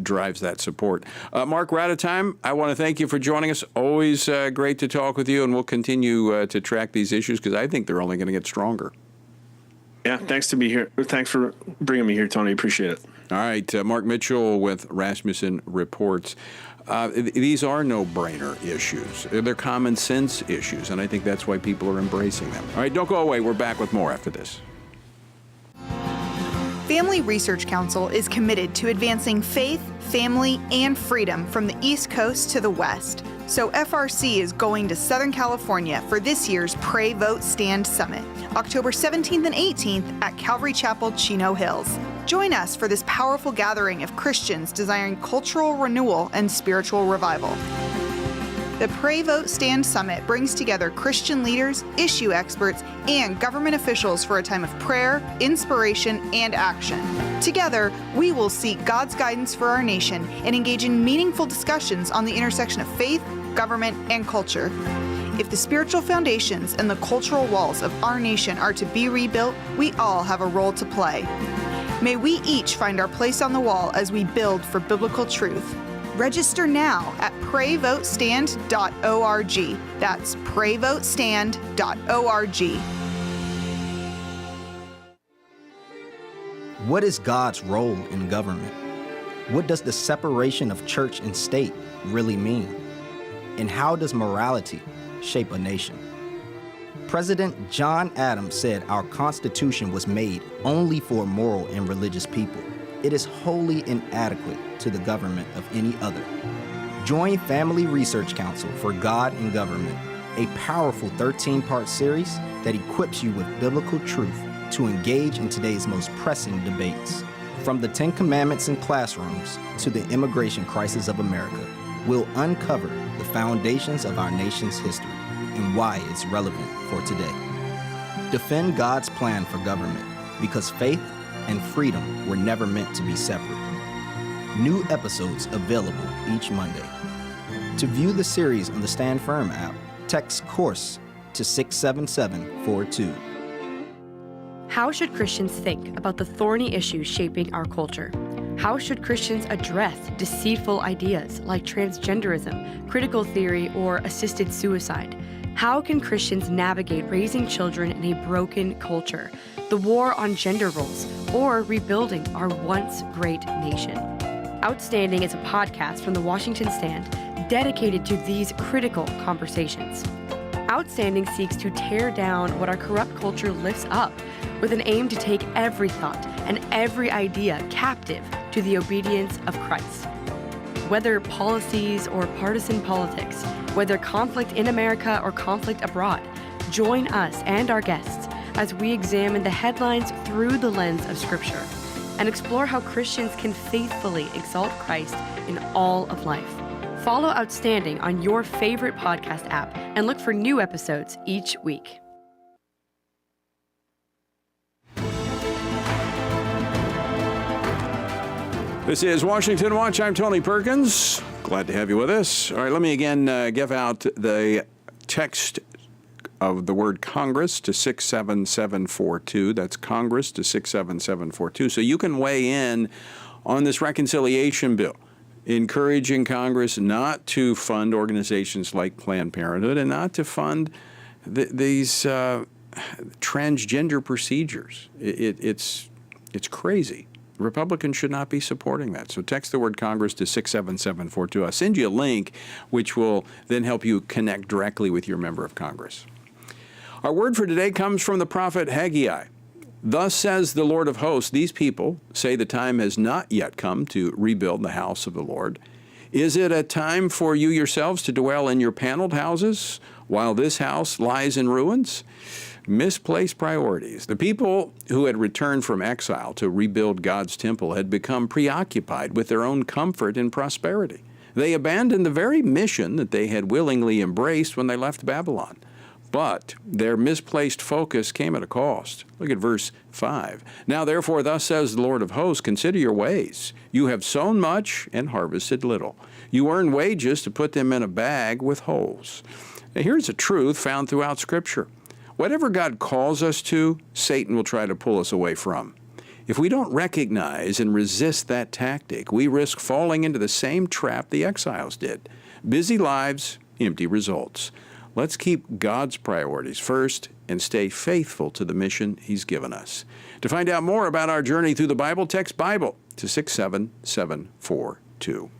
drives that support. Mark, we're out of time. I want to thank you for joining us. Always great to talk with you, and we'll continue to track these issues because I think they're only going to get stronger. Yeah, thanks to be here. Thanks for bringing me here, Tony. Appreciate it. All right, Mark Mitchell with Rasmussen Reports. These are no-brainer issues. They're common sense issues, and I think that's why people are embracing them. All right, don't go away. We're back with more after this. Family Research Council is committed to advancing faith, family, and freedom from the East Coast to the West. So FRC is going to Southern California for this year's Pray, Vote, Stand Summit, October 17th and 18th at Calvary Chapel, Chino Hills. Join us for this powerful gathering of Christians desiring cultural renewal and spiritual revival. The Pray, Vote, Stand Summit brings together Christian leaders, issue experts, and government officials for a time of prayer, inspiration, and action. Together, we will seek God's guidance for our nation and engage in meaningful discussions on the intersection of faith, government, and culture. If the spiritual foundations and the cultural walls of our nation are to be rebuilt, we all have a role to play. May we each find our place on the wall as we build for biblical truth. Register now at prayvotestand.org. That's prayvotestand.org. What is God's role in government? What does the separation of church and state really mean? And how does morality shape a nation? President John Adams said our Constitution was made only for moral and religious people. It is wholly inadequate to the government of any other. Join Family Research Council for God and Government, a powerful 13-part series that equips you with biblical truth to engage in today's most pressing debates. From the 10 Commandments in classrooms to the immigration crisis of America, we'll uncover the foundations of our nation's history and why it's relevant for today. Defend God's plan for government, because faith and freedom were never meant to be separate. New episodes available each Monday. To view the series on the Stand Firm app, text COURSE to 67742. How should Christians think about the thorny issues shaping our culture? How should Christians address deceitful ideas like transgenderism, critical theory, or assisted suicide? How can Christians navigate raising children in a broken culture, the war on gender roles, or rebuilding our once great nation? Outstanding is a podcast from the Washington Stand dedicated to these critical conversations. Outstanding seeks to tear down what our corrupt culture lifts up with an aim to take every thought and every idea captive to the obedience of Christ. Whether policies or partisan politics, whether conflict in America or conflict abroad, join us and our guests as we examine the headlines through the lens of Scripture and explore how Christians can faithfully exalt Christ in all of life. Follow Outstanding on your favorite podcast app and look for new episodes each week. This is Washington Watch. I'm Tony Perkins. Glad to have you with us. All right, let me again give out the text of the word Congress to 67742. That's Congress to 67742. So you can weigh in on this reconciliation bill, encouraging Congress not to fund organizations like Planned Parenthood and not to fund these transgender procedures. It's crazy. Republicans should not be supporting that. So text the word Congress to 67742. I'll send you a link which will then help you connect directly with your member of Congress. Our word for today comes from the prophet Haggai. Thus says the Lord of hosts, these people say the time has not yet come to rebuild the house of the Lord. Is it a time for you yourselves to dwell in your paneled houses while this house lies in ruins? Misplaced priorities. The people who had returned from exile to rebuild God's temple had become preoccupied with their own comfort and prosperity. They abandoned the very mission that they had willingly embraced when they left Babylon. But their misplaced focus came at a cost. Look at verse 5. Now therefore, thus says the Lord of hosts, consider your ways. You have sown much and harvested little. You earn wages to put them in a bag with holes. Now, here's a truth found throughout Scripture. Whatever God calls us to, Satan will try to pull us away from. If we don't recognize and resist that tactic, we risk falling into the same trap the exiles did. Busy lives, empty results. Let's keep God's priorities first and stay faithful to the mission He's given us. To find out more about our journey through the Bible, text Bible to 67742.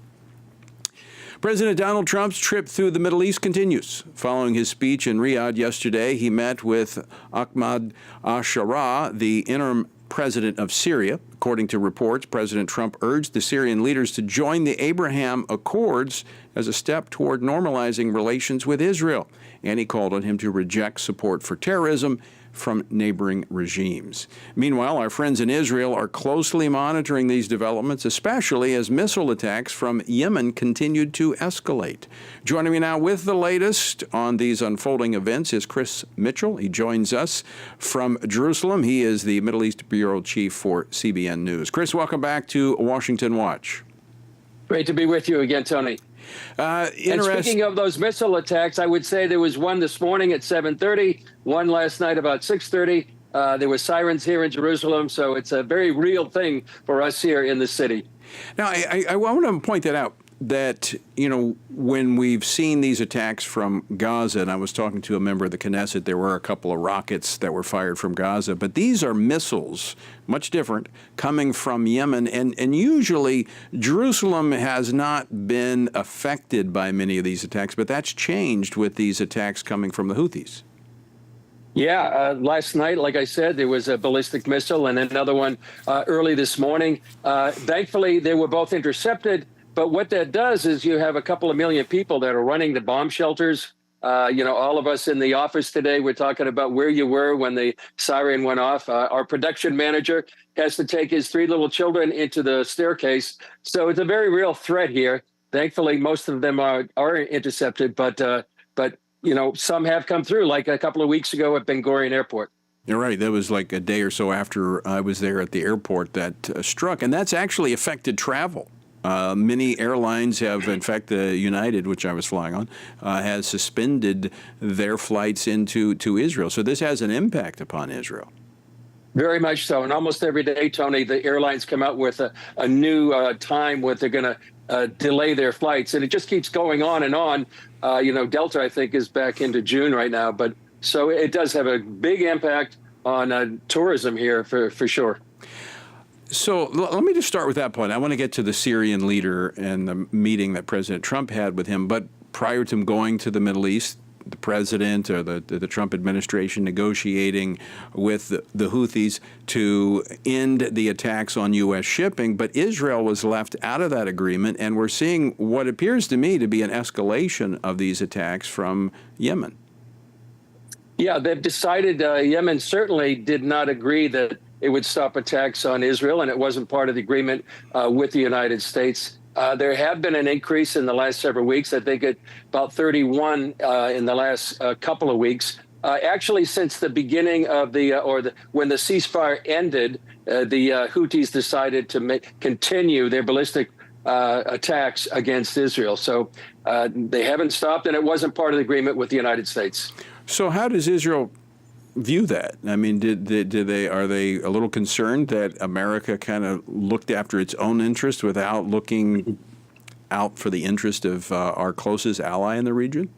President Donald Trump's trip through the Middle East continues. Following his speech in Riyadh yesterday, he met with Ahmad al-Sharaa, the interim president of Syria. According to reports, President Trump urged the Syrian leaders to join the Abraham Accords as a step toward normalizing relations with Israel. And he called on him to reject support for terrorism, from neighboring regimes. Meanwhile, our friends in Israel are closely monitoring these developments, especially as missile attacks from Yemen continued to escalate. Joining me now with the latest on these unfolding events is Chris Mitchell. He joins us from Jerusalem. He is the Middle East Bureau Chief for CBN News. Chris, welcome back to Washington Watch. Great to be with you again, Tony. And speaking of those missile attacks, I would say there was one this morning at 7:30, one last night about 6:30. There were sirens here in Jerusalem, so it's a very real thing for us here in the city. Now, I want to point that out, that, you know, when we've seen these attacks from Gaza, and I was talking to a member of the Knesset, there were a couple of rockets that were fired from Gaza, but these are missiles, much different, coming from Yemen, and usually Jerusalem has not been affected by many of these attacks, but that's changed with these attacks coming from the Houthis. Yeah, last night, like I said, there was a ballistic missile and another one early this morning. Thankfully, they were both intercepted. But what that does is you have a couple of million people that are running the bomb shelters. You know, all of us in the office today, we're talking about where you were when the siren went off. Our production manager has to take his 3 little children into the staircase. So it's a very real threat here. Thankfully, most of them are intercepted, but you know, some have come through, like a couple of weeks ago at Ben Gurion Airport. You're right. That was like a day or so after I was there at the airport that struck, and that's actually affected travel. Many airlines have, in fact, the United, which I was flying on, has suspended their flights into Israel. So this has an impact upon Israel. Very much so. And almost every day, Tony, the airlines come out with a new time where they're going to delay their flights. And it just keeps going on and on. You know, Delta, I think, is back into June right now. But so it does have a big impact on tourism here for sure. So let me just start with that point. I want to get to the Syrian leader and the meeting that President Trump had with him. But prior to him going to the Middle East, the president or the Trump administration negotiating with the Houthis to end the attacks on U.S. shipping. But Israel was left out of that agreement, and we're seeing what appears to me to be an escalation of these attacks from Yemen. Yeah, they've decided Yemen certainly did not agree that it would stop attacks on Israel, and it wasn't part of the agreement with the United States. There have been an increase in the last several weeks. I think at about 31 in the last couple of weeks. Actually, since the beginning of when the ceasefire ended, the Houthis decided to continue their ballistic attacks against Israel. So they haven't stopped, and it wasn't part of the agreement with the United States. So how does Israel view that? I mean, are they a little concerned that America kind of looked after its own interest without looking out for the interest of our closest ally in the region?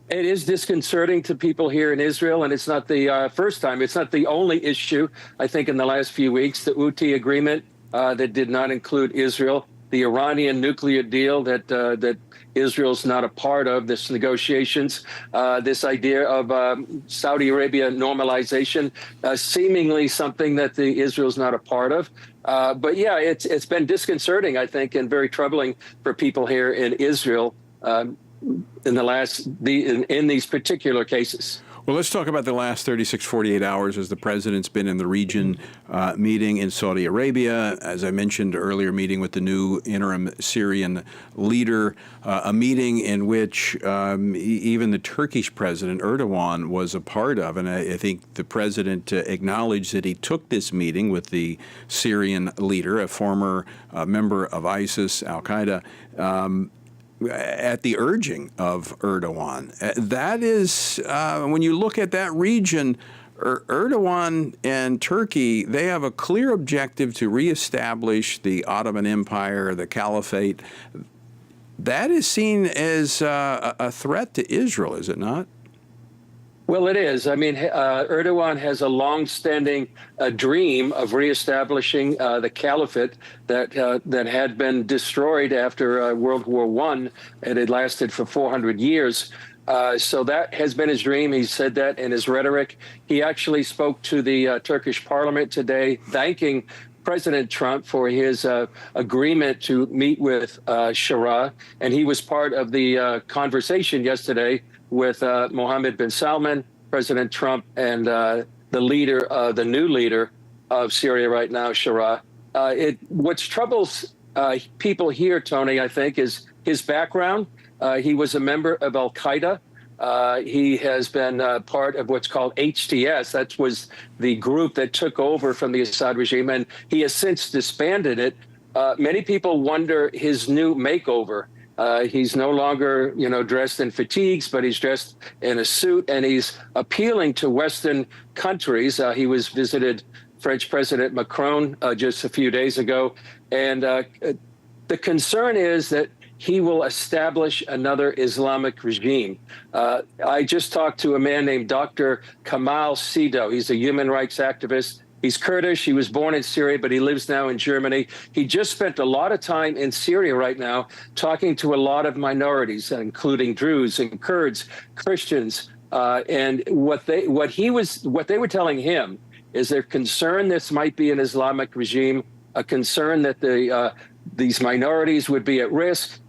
It is disconcerting to people here in Israel, and it's not the first time. It's not the only issue, I think, in the last few weeks. The Houthi agreement that did not include Israel, the Iranian nuclear deal that Israel's not a part of, this negotiations, this idea of Saudi Arabia normalization, seemingly something that Israel's not a part of. But yeah, it's been disconcerting, I think, and very troubling for people here in Israel in these particular cases. Well, let's talk about the last 36, 48 hours as the president's been in the region, meeting in Saudi Arabia, as I mentioned earlier, meeting with the new interim Syrian leader, a meeting in which even the Turkish president, Erdogan, was a part of. And I think the president acknowledged that he took this meeting with the Syrian leader, a former member of ISIS, al-Qaeda, at the urging of Erdogan. That is, when you look at that region, Erdogan and Turkey, they have a clear objective to reestablish the Ottoman Empire, the Caliphate. That is seen as a threat to Israel, is it not? Well, it is. I mean, Erdogan has a long-standing dream of reestablishing the caliphate that had been destroyed after World War I. It had lasted for 400 years. So that has been his dream. He said that in his rhetoric. He actually spoke to the Turkish parliament today, thanking President Trump for his agreement to meet with Shura. And he was part of the conversation yesterday with Mohammed bin Salman, President Trump and the new leader of Syria right now, Shara. What troubles people here, Tony, I think, is his background. He was a member of Al Qaeda. He has been part of what's called HTS. That was the group that took over from the Assad regime, and he has since disbanded it. Many people wonder his new makeover. He's no longer, dressed in fatigues, but he's dressed in a suit, and he's appealing to Western countries. He was visited French President Macron just a few days ago, and the concern is that he will establish another Islamic regime. I just talked to a man named Dr. Kamal Sido. He's a human rights activist. He's Kurdish. He was born in Syria, but he lives now in Germany. He just spent a lot of time in Syria right now talking to a lot of minorities, including Druze and Kurds, Christians. And what they were telling him is they're concerned this might be an Islamic regime, a concern that these minorities would be at risk,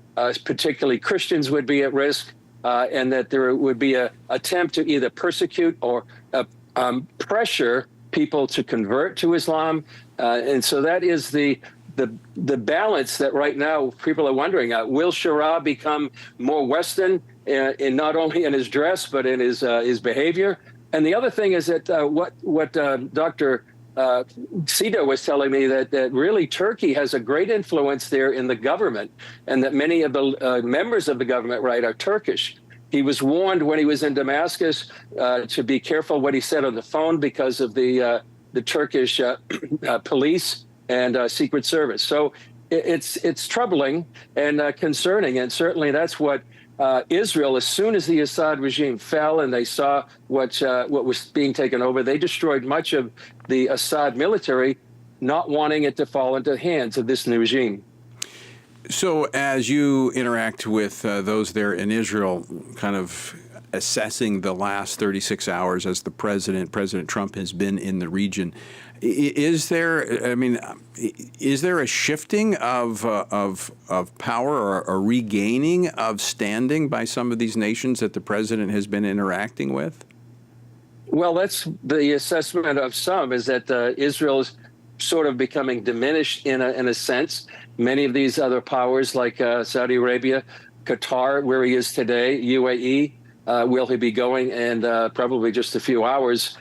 particularly Christians would be at risk, and that there would be an attempt to either persecute or pressure people to convert to Islam. And so that is the balance that right now people are wondering, will Shara become more Western in not only in his dress, but in his behavior? And the other thing is that what Dr. Sido was telling me that really Turkey has a great influence there in the government, and that many of the members of the government, are Turkish. He was warned when he was in Damascus to be careful what he said on the phone because of the Turkish police and Secret Service. So it's troubling and concerning, and certainly that's what Israel, as soon as the Assad regime fell and they saw what was being taken over, they destroyed much of the Assad military, not wanting it to fall into the hands of this new regime. So as you interact with those there in Israel, kind of assessing the last 36 hours as President Trump has been in the region, is there a shifting of power or a regaining of standing by some of these nations that the president has been interacting with? Well, that's the assessment of some, is that Israel is sort of becoming diminished in a sense. Many of these other powers like Saudi Arabia, Qatar, where he is today, UAE, will he be going in probably just a few hours,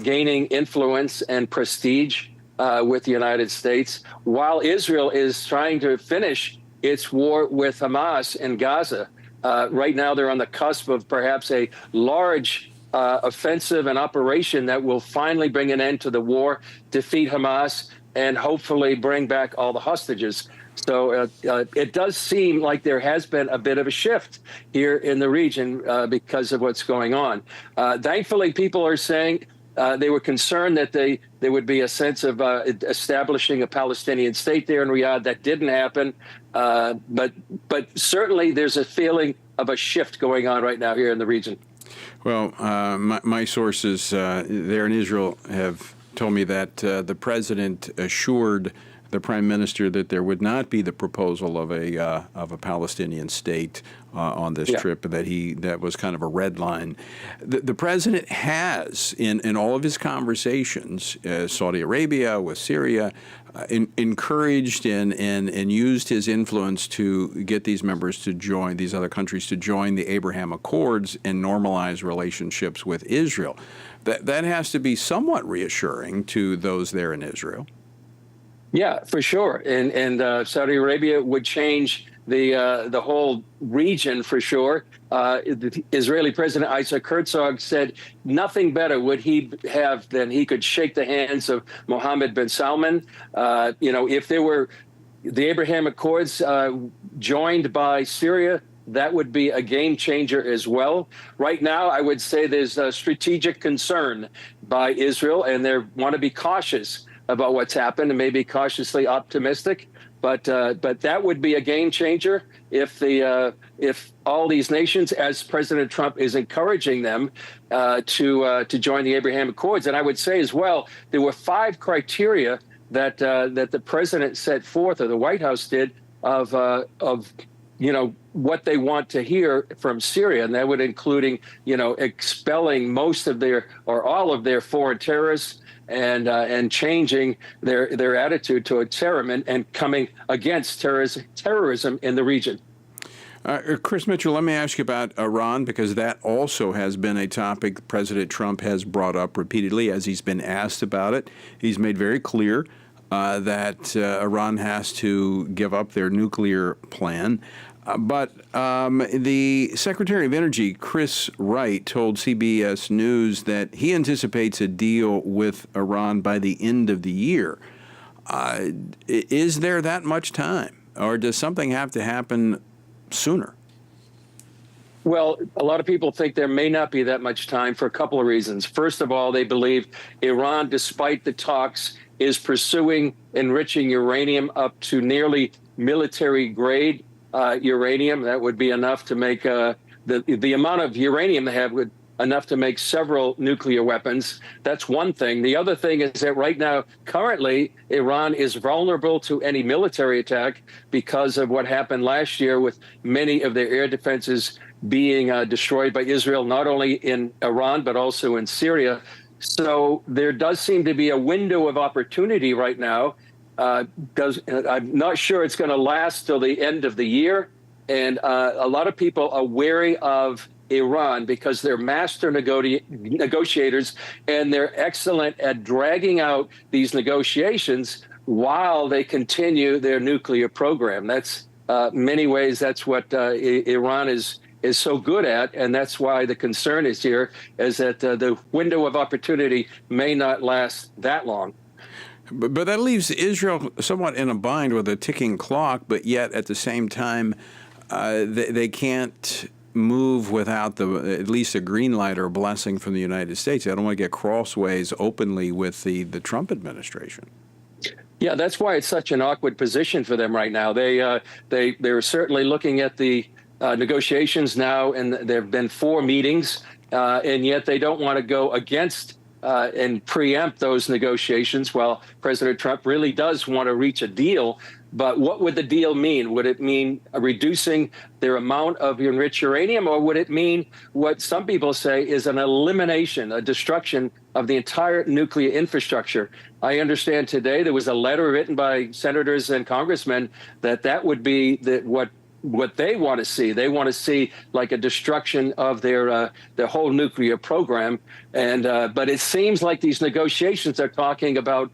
gaining influence and prestige with the United States, while Israel is trying to finish its war with Hamas in Gaza. Right now, they're on the cusp of perhaps a large offensive and operation that will finally bring an end to the war, defeat Hamas, and hopefully bring back all the hostages. So it does seem like there has been a bit of a shift here in the region because of what's going on. Thankfully, people are saying they were concerned that there would be a sense of establishing a Palestinian state there in Riyadh. That didn't happen. But certainly there's a feeling of a shift going on right now here in the region. Well, my sources there in Israel have told me that the president assured the prime minister that there would not be the proposal of a Palestinian state on this trip, and that was kind of a red line. The president has, in all of his conversations, Saudi Arabia, with Syria, encouraged and used his influence to get these other countries to join the Abraham Accords and normalize relationships with Israel. That has to be somewhat reassuring to those there in Israel. Yeah, for sure. And Saudi Arabia would change the whole region for sure. The Israeli President Isaac Herzog said nothing better would he have than he could shake the hands of Mohammed bin Salman. If there were the Abraham Accords joined by Syria, that would be a game changer as well. Right now, I would say there's a strategic concern by Israel, and they want to be cautious about what's happened and maybe cautiously optimistic. But that would be a game changer if all these nations, as President Trump is encouraging them to join the Abraham Accords. And I would say as well, there were 5 criteria that the president set forth, or the White House did, of what they want to hear from Syria, and that would including, expelling most of their or all of their foreign terrorists and changing their attitude toward terror and coming against terrorism in the region. Chris Mitchell, let me ask you about Iran, because that also has been a topic President Trump has brought up repeatedly as he's been asked about it. He's made very clear that Iran has to give up their nuclear plan. But the Secretary of Energy, Chris Wright, told CBS News that he anticipates a deal with Iran by the end of the year. Is there that much time, or does something have to happen sooner? Well, a lot of people think there may not be that much time for a couple of reasons. First of all, they believe Iran, despite the talks, is pursuing enriching uranium up to nearly military grade uranium. That would be enough to make the amount of uranium they have would enough to make several nuclear weapons. That's one thing. The other thing is that right now, currently, Iran is vulnerable to any military attack because of what happened last year with many of their air defenses being destroyed by Israel, not only in Iran, but also in Syria. So there does seem to be a window of opportunity right now. I'm not sure it's going to last till the end of the year. And a lot of people are wary of Iran because they're master negotiators, and they're excellent at dragging out these negotiations while they continue their nuclear program. That's many ways that's what Iran is so good at, and that's why the concern is here is that the window of opportunity may not last that long. But that leaves Israel somewhat in a bind with a ticking clock, but yet at the same time, they can't move without at least a green light or a blessing from the United States. They don't want to get crossways openly with the Trump administration. Yeah, that's why it's such an awkward position for them right now. They're certainly looking at the negotiations now, and there have been 4 meetings, and yet they don't want to go against and preempt those negotiations. Well, President Trump really does want to reach a deal, but what would the deal mean? Would it mean reducing their amount of enriched uranium, or would it mean what some people say is an elimination, a destruction of the entire nuclear infrastructure? I understand today there was a letter written by senators and congressmen that would be what they want to see. They want to see like a destruction of their whole nuclear program. And but it seems like these negotiations are talking about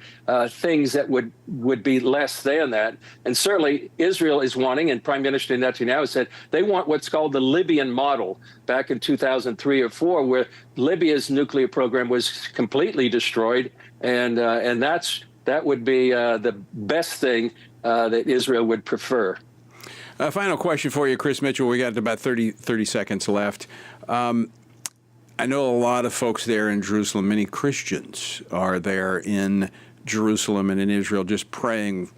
things that would be less than that. And certainly Israel is wanting, and Prime Minister Netanyahu said they want what's called the Libyan model back in 2003 or 4, where Libya's nuclear program was completely destroyed. And that would be the best thing that Israel would prefer. Final question for you, Chris Mitchell. We got about 30 seconds left. I know a lot of folks there in Jerusalem, many Christians are there in Jerusalem and in Israel just praying,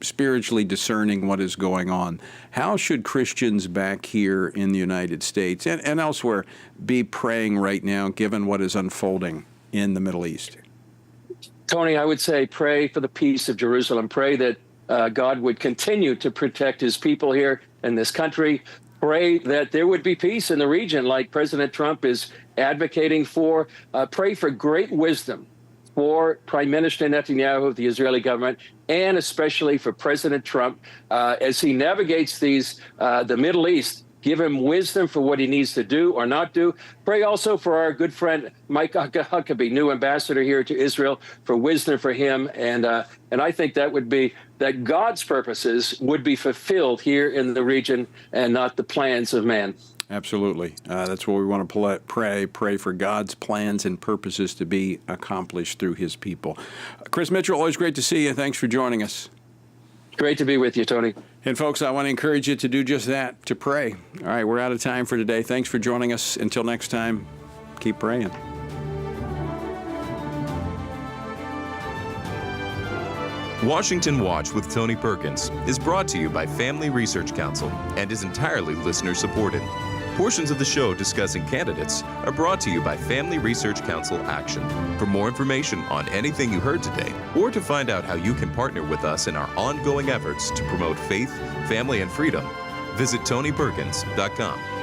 spiritually discerning what is going on. How should Christians back here in the United States and elsewhere be praying right now, given what is unfolding in the Middle East? Tony, I would say pray for the peace of Jerusalem. Pray that God would continue to protect his people here in this country. Pray that there would be peace in the region like President Trump is advocating for. Pray for great wisdom for Prime Minister Netanyahu of the Israeli government, and especially for President Trump as he navigates the Middle East. Give him wisdom for what he needs to do or not do. Pray also for our good friend Mike Huckabee, new ambassador here to Israel, for wisdom for him. And I think that would be that God's purposes would be fulfilled here in the region and not the plans of man. Absolutely. That's what we want to pray for God's plans and purposes to be accomplished through his people. Chris Mitchell, always great to see you. Thanks for joining us. Great to be with you, Tony. And folks, I want to encourage you to do just that, to pray. All right, we're out of time for today. Thanks for joining us. Until next time, keep praying. Washington Watch with Tony Perkins is brought to you by Family Research Council and is entirely listener-supported. Portions of the show discussing candidates are brought to you by Family Research Council Action. For more information on anything you heard today, or to find out how you can partner with us in our ongoing efforts to promote faith, family, and freedom, Visit TonyPerkins.com.